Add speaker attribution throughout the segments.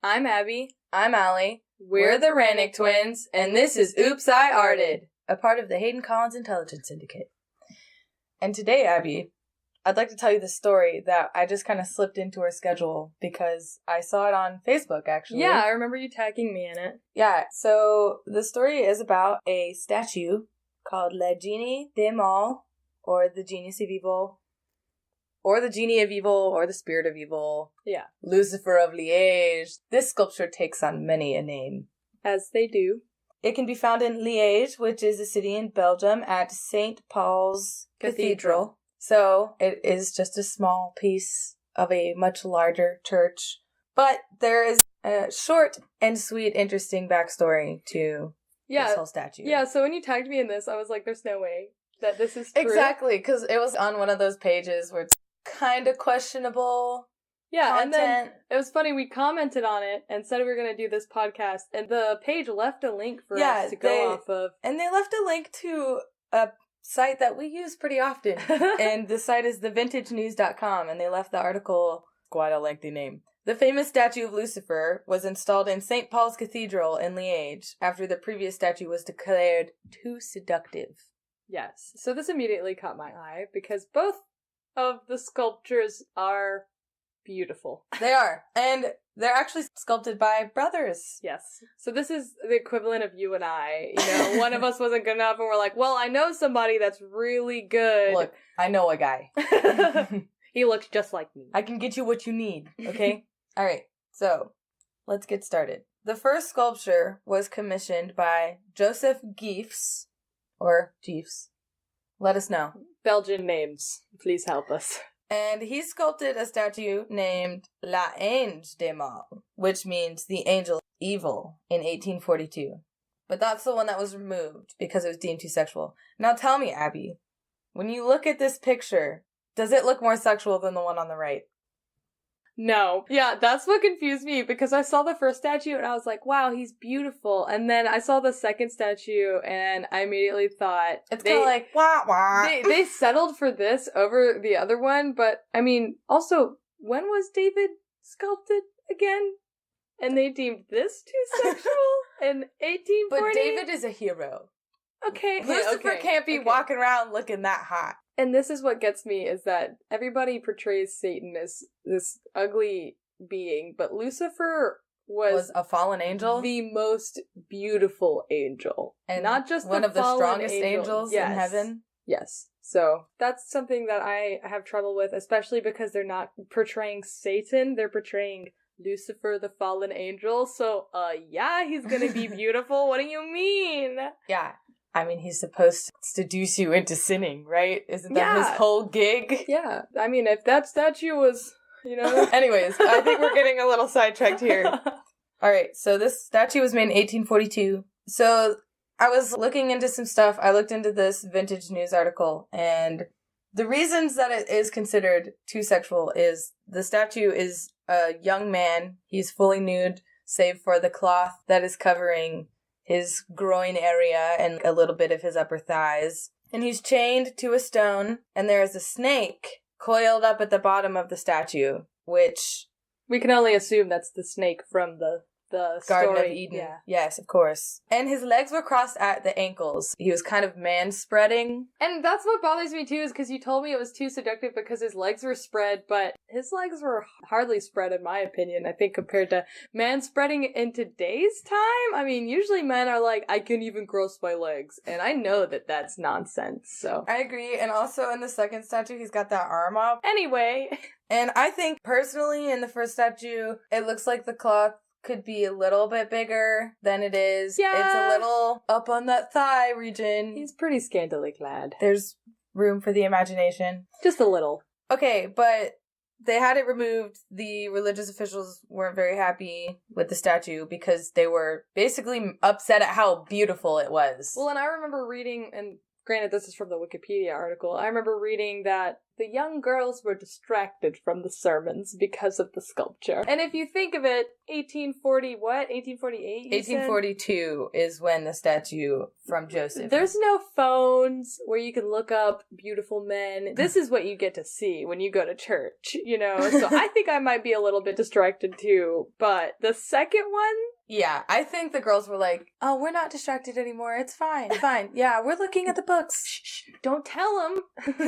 Speaker 1: I'm Abby.
Speaker 2: I'm Aly.
Speaker 1: We're the Ranic twins, and this is Oops, I Arted,
Speaker 2: a part of the Hayden Intelligence Syndicate. And today, Abby, I'd like to tell you the story that I just kind of slipped into our schedule because I saw it on Facebook, actually.
Speaker 1: Yeah, I remember you tagging me in it.
Speaker 2: Yeah, so the story is about a statue called Le Genie de Mal, or the Genius of Evil, or the Genie of Evil, or the Spirit of Evil.
Speaker 1: Yeah.
Speaker 2: Lucifer of Liège. This sculpture takes on many a name.
Speaker 1: As they do.
Speaker 2: It can be found in Liège, which is a city in Belgium, at St. Paul's Cathedral. So it is just a small piece of a much larger church. But there is a short and sweet, interesting backstory to this whole statue.
Speaker 1: Yeah, so when you tagged me in this, I was like, there's no way that this is true.
Speaker 2: Exactly, because it was on one of those pages where it's kind of questionable content.
Speaker 1: And then it was funny, we commented on it and said we were going to do this podcast, and the page left a link for us to go off of.
Speaker 2: And they left a link to a site that we use pretty often, and the site is thevintagenews.com, and they left the article, quite a lengthy name. The famous statue of Lucifer was installed in St. Paul's Cathedral in Liège after the previous statue was declared too seductive.
Speaker 1: Yes, so this immediately caught my eye because both of the sculptures are beautiful.
Speaker 2: They are. And they're actually sculpted by brothers.
Speaker 1: Yes. So this is the equivalent of you and I. You know, one of us wasn't good enough and we're like, well, I know somebody that's really good.
Speaker 2: Look, I know a guy.
Speaker 1: He looks just like me.
Speaker 2: I can get you what you need, okay? All right. So, let's get started. The first sculpture was commissioned by Joseph Giefs, or Giefs. Let us know.
Speaker 1: Belgian names. Please help us.
Speaker 2: And he sculpted a statue named L'Ange de Mal, which means the angel of evil, in 1842. But that's the one that was removed because it was deemed too sexual. Now tell me, Abby, when you look at this picture, does it look more sexual than the one on the right?
Speaker 1: No. Yeah, that's what confused me because I saw the first statue and I was like, wow, he's beautiful. And then I saw the second statue and I immediately thought...
Speaker 2: It's kind of like, wah, wah.
Speaker 1: They settled for this over the other one, but, I mean, also, when was David sculpted again? And they deemed this too sexual in 1840?
Speaker 2: But David is a hero.
Speaker 1: Okay.
Speaker 2: Lucifer can't be walking around looking that hot.
Speaker 1: And this is what gets me, is that everybody portrays Satan as this ugly being, but Lucifer was
Speaker 2: a fallen angel?
Speaker 1: The most beautiful angel.
Speaker 2: And
Speaker 1: not just
Speaker 2: one of the strongest angels in heaven?
Speaker 1: Yes. So that's something that I have trouble with, especially because they're not portraying Satan, they're portraying Lucifer, the fallen angel. So, yeah, he's gonna be beautiful. What do you mean?
Speaker 2: Yeah. I mean, he's supposed to seduce you into sinning, right? Isn't that his whole gig?
Speaker 1: Yeah. I mean, if that statue was, you know...
Speaker 2: Anyways, I think we're getting a little sidetracked here. All right, so this statue was made in 1842. So I was looking into some stuff. I looked into this Vintage News article, and the reasons that it is considered too sexual is the statue is a young man. He's fully nude, save for the cloth that is covering his groin area and a little bit of his upper thighs. And he's chained to a stone, and there is a snake coiled up at the bottom of the statue, which...
Speaker 1: We can only assume that's the snake from the
Speaker 2: Garden
Speaker 1: story.
Speaker 2: of Eden.
Speaker 1: Yeah.
Speaker 2: Yes, of course. And his legs were crossed at the ankles. He was kind of man-spreading.
Speaker 1: And that's what bothers me too, is because you told me it was too seductive because his legs were spread, but his legs were hardly spread in my opinion, I think, compared to man-spreading in today's time. I mean, usually men are like, I can even cross my legs. And I know that that's nonsense, so.
Speaker 2: I agree. And also in the second statue, he's got that arm up.
Speaker 1: Anyway.
Speaker 2: And I think, personally, in the first statue, it looks like the cloth could be a little bit bigger than it is.
Speaker 1: Yeah.
Speaker 2: It's a little up on that thigh region.
Speaker 1: He's pretty scantily clad.
Speaker 2: There's room for the imagination.
Speaker 1: Just a little.
Speaker 2: Okay, but they had it removed. The religious officials weren't very happy with the statue because they were basically upset at how beautiful it was.
Speaker 1: Well, and I remember reading, and granted this is from the Wikipedia article, I remember reading that the young girls were distracted from the sermons because of the sculpture. And if you think of it, 1840 what? 1848?
Speaker 2: 1842 is when the statue from Joseph.
Speaker 1: There's no phones where you can look up beautiful men. This is what you get to see when you go to church, you know? So I think I might be a little bit distracted too. But the second one?
Speaker 2: Yeah, I think the girls were like, oh, we're not distracted anymore. It's fine. It's fine. Yeah, we're looking at the books.
Speaker 1: Shh, don't tell them.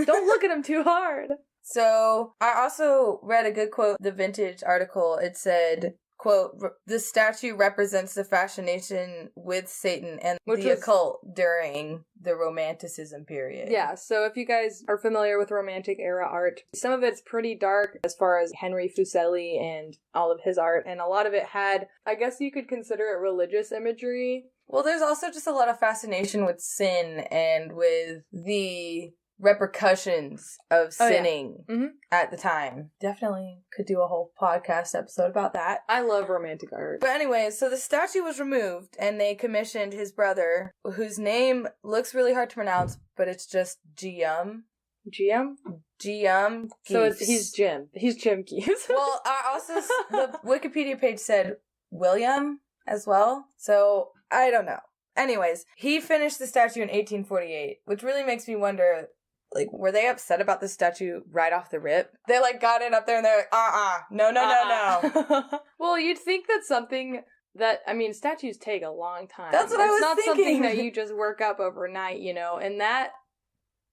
Speaker 1: Don't look at them too hard.
Speaker 2: So I also read a good quote, the Vintage article. It said, quote, the statue represents the fascination with Satan and the occult during the Romanticism period.
Speaker 1: Yeah, so if you guys are familiar with Romantic era art, some of it's pretty dark as far as Henry Fuseli and all of his art, and a lot of it had, I guess you could consider it religious imagery.
Speaker 2: Well, there's also just a lot of fascination with sin and with the repercussions of sinning at the time. Definitely could do a whole podcast episode about that.
Speaker 1: I love romantic art.
Speaker 2: But anyway, so the statue was removed and they commissioned his brother, whose name looks really hard to pronounce, but it's just Gium.
Speaker 1: Gium?
Speaker 2: Gium.
Speaker 1: So he's Jim. He's Jim Gies.
Speaker 2: Well, the Wikipedia page said William as well. So I don't know. Anyways, he finished the statue in 1848, which really makes me wonder, like, were they upset about the statue right off the rip? They, like, got it up there and they're like, no.
Speaker 1: Well, you'd think that something that, I mean, statues take a long time.
Speaker 2: That's what I was thinking.
Speaker 1: It's not something that you just work up overnight, you know, and that,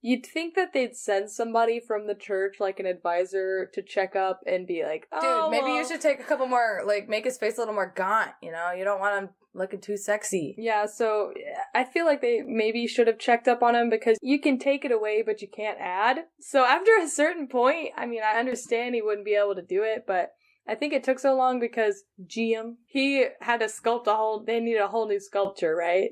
Speaker 1: you'd think that they'd send somebody from the church, like an advisor, to check up and be like, oh,
Speaker 2: dude, maybe you should take a couple more, like, make his face a little more gaunt, you know? You don't want him looking too sexy.
Speaker 1: Yeah, so I feel like they maybe should have checked up on him because you can take it away, but you can't add. So after a certain point, I mean, I understand he wouldn't be able to do it, but I think it took so long because Gium, he had to sculpt they needed a whole new sculpture, right?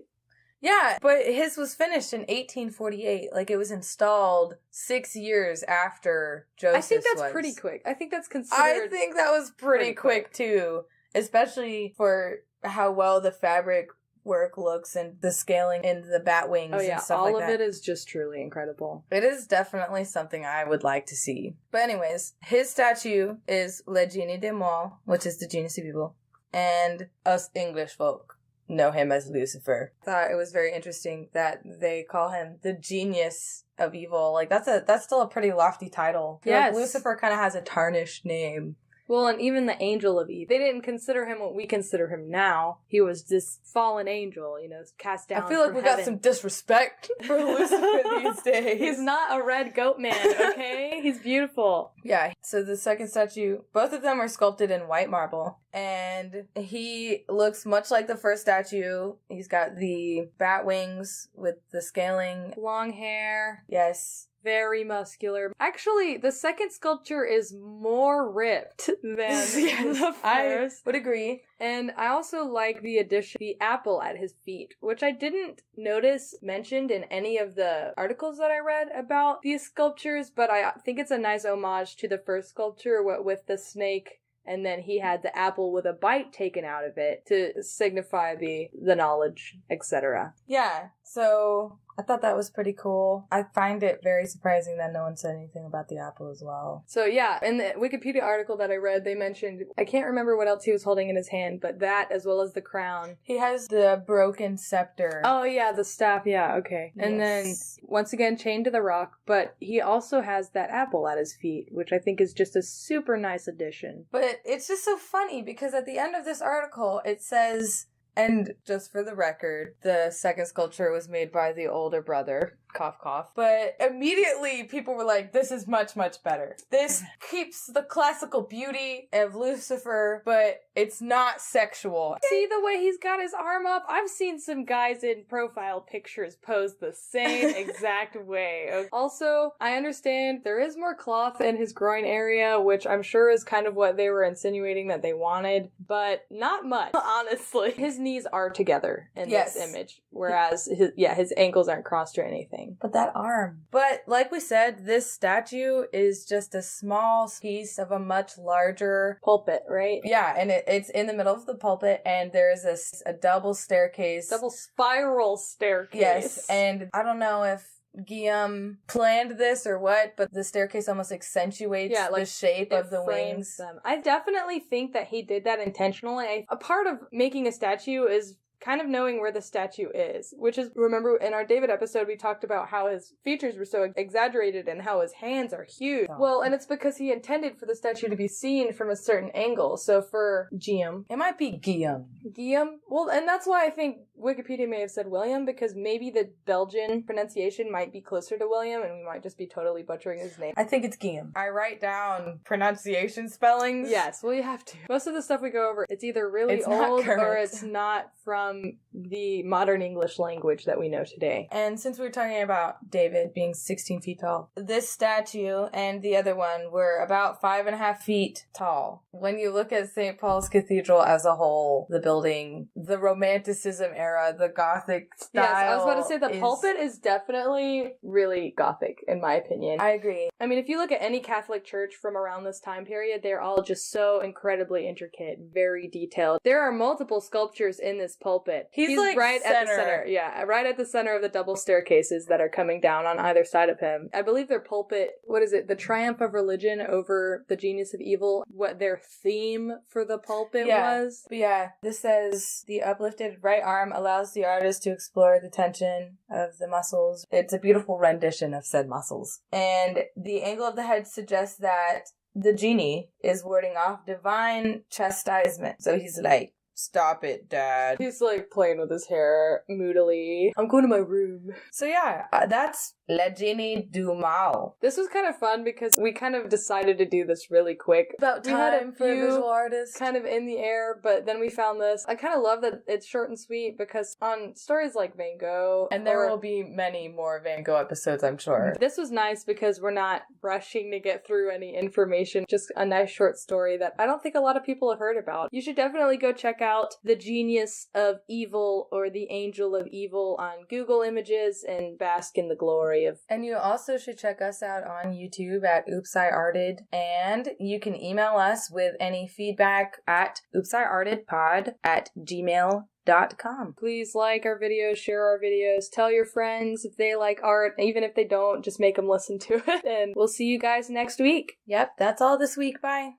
Speaker 2: Yeah, but his was finished in 1848. Like, it was installed 6 years after Joseph's.
Speaker 1: I think that's pretty quick. I think that's considered...
Speaker 2: I think that was pretty quick, too. Especially for how well the fabric work looks and the scaling in the bat wings and stuff like that.
Speaker 1: All of it is just truly incredible.
Speaker 2: It is definitely something I would like to see. But anyways, his statue is Le Genie des Morts, which is the genius of evil. And us English folk know him as Lucifer. I thought it was very interesting that they call him the genius of evil. Like, that's still a pretty lofty title.
Speaker 1: Yes.
Speaker 2: Like, Lucifer kind of has a tarnished name.
Speaker 1: Well, and even the angel of Eve. They didn't consider him what we consider him now. He was this fallen angel, you know, cast down.
Speaker 2: I feel like we got some disrespect for Lucifer these days.
Speaker 1: He's not a red goat man, okay? He's beautiful.
Speaker 2: Yeah, so the second statue, both of them are sculpted in white marble. And he looks much like the first statue. He's got the bat wings with the scaling.
Speaker 1: Long hair.
Speaker 2: Yes.
Speaker 1: Very muscular. Actually, the second sculpture is more ripped than the first.
Speaker 2: I would agree.
Speaker 1: And I also like the addition, the apple at his feet, which I didn't notice mentioned in any of the articles that I read about these sculptures, but I think it's a nice homage to the first sculpture with the snake, and then he had the apple with a bite taken out of it to signify the knowledge, etc.
Speaker 2: Yeah, so I thought that was pretty cool. I find it very surprising that no one said anything about the apple as well.
Speaker 1: So yeah, in the Wikipedia article that I read, they mentioned, I can't remember what else he was holding in his hand, but that as well as the crown.
Speaker 2: He has the broken scepter.
Speaker 1: Oh yeah, the staff, yeah, okay. Yes. And then, once again, chained to the rock, but he also has that apple at his feet, which I think is just a super nice addition.
Speaker 2: But it's just so funny, because at the end of this article, it says... And just for the record, the second sculpture was made by the older brother. Cough, cough. But immediately people were like, this is much, much better. This keeps the classical beauty of Lucifer, but it's not sexual.
Speaker 1: See the way he's got his arm up? I've seen some guys in profile pictures pose the same exact way. Also, I understand there is more cloth in his groin area, which I'm sure is kind of what they were insinuating that they wanted, but not much, honestly. His knees are together in this image, whereas his ankles aren't crossed or anything.
Speaker 2: But that arm. But like we said, this statue is just a small piece of a much larger
Speaker 1: pulpit, right?
Speaker 2: Yeah, and it's in the middle of the pulpit, and there's a double staircase.
Speaker 1: Double spiral staircase.
Speaker 2: Yes, and I don't know if Guillaume planned this or what, but the staircase almost accentuates the shape of the wings.
Speaker 1: Them. I definitely think that he did that intentionally. A part of making a statue is kind of knowing where the statue is, which is, remember in our David episode, we talked about how his features were so exaggerated and how his hands are huge. Oh. Well, and it's because he intended for the statue to be seen from a certain angle. So for Guillaume.
Speaker 2: It might be Guillaume.
Speaker 1: Guillaume? Well, and that's why I think Wikipedia may have said William, because maybe the Belgian pronunciation might be closer to William, and we might just be totally butchering his name.
Speaker 2: I think it's Guillaume. I write down pronunciation spellings.
Speaker 1: Yes, well, you have to. Most of the stuff we go over, it's either really old or it's not from the modern English language that we know today.
Speaker 2: And since we were talking about David being 16 feet tall, this statue and the other one were about 5.5 feet tall. When you look at St. Paul's Cathedral as a whole, the building, the Romanticism era, the Gothic style.
Speaker 1: Yes, I was about to say the pulpit is definitely really Gothic, in my opinion.
Speaker 2: I agree.
Speaker 1: I mean, if you look at any Catholic church from around this time period, they're all just so incredibly intricate, very detailed. There are multiple sculptures in this pulpit. He's like right at the center. Yeah, right at the center of the double staircases that are coming down on either side of him. I believe their pulpit, what is it? The triumph of religion over the genius of evil. What their theme for the pulpit was.
Speaker 2: But yeah, this says the uplifted right arm allows the artist to explore the tension of the muscles. It's a beautiful rendition of said muscles. And the angle of the head suggests that the genie is warding off divine chastisement. So he's like, "Stop it, Dad."
Speaker 1: He's like playing with his hair moodily. I'm going to my room.
Speaker 2: So yeah, that's Le Genie du Mal.
Speaker 1: This was kind of fun because we kind of decided to do this really quick.
Speaker 2: About time for a visual artist.
Speaker 1: Kind of in the air, but then we found this. I kind of love that it's short and sweet because on stories like Van Gogh...
Speaker 2: And there will be many more Van Gogh episodes, I'm sure.
Speaker 1: This was nice because we're not rushing to get through any information. Just a nice short story that I don't think a lot of people have heard about. You should definitely go check out The Genius of Evil or The Angel of Evil on Google Images and bask in the glory of...
Speaker 2: And you also should check us out on YouTube at Oops, I Arted. And you can email us with any feedback at oopsiartedpod@gmail.com.
Speaker 1: Please like our videos, share our videos, tell your friends if they like art. Even if they don't, just make them listen to it. And we'll see you guys next week.
Speaker 2: Yep, that's all this week. Bye.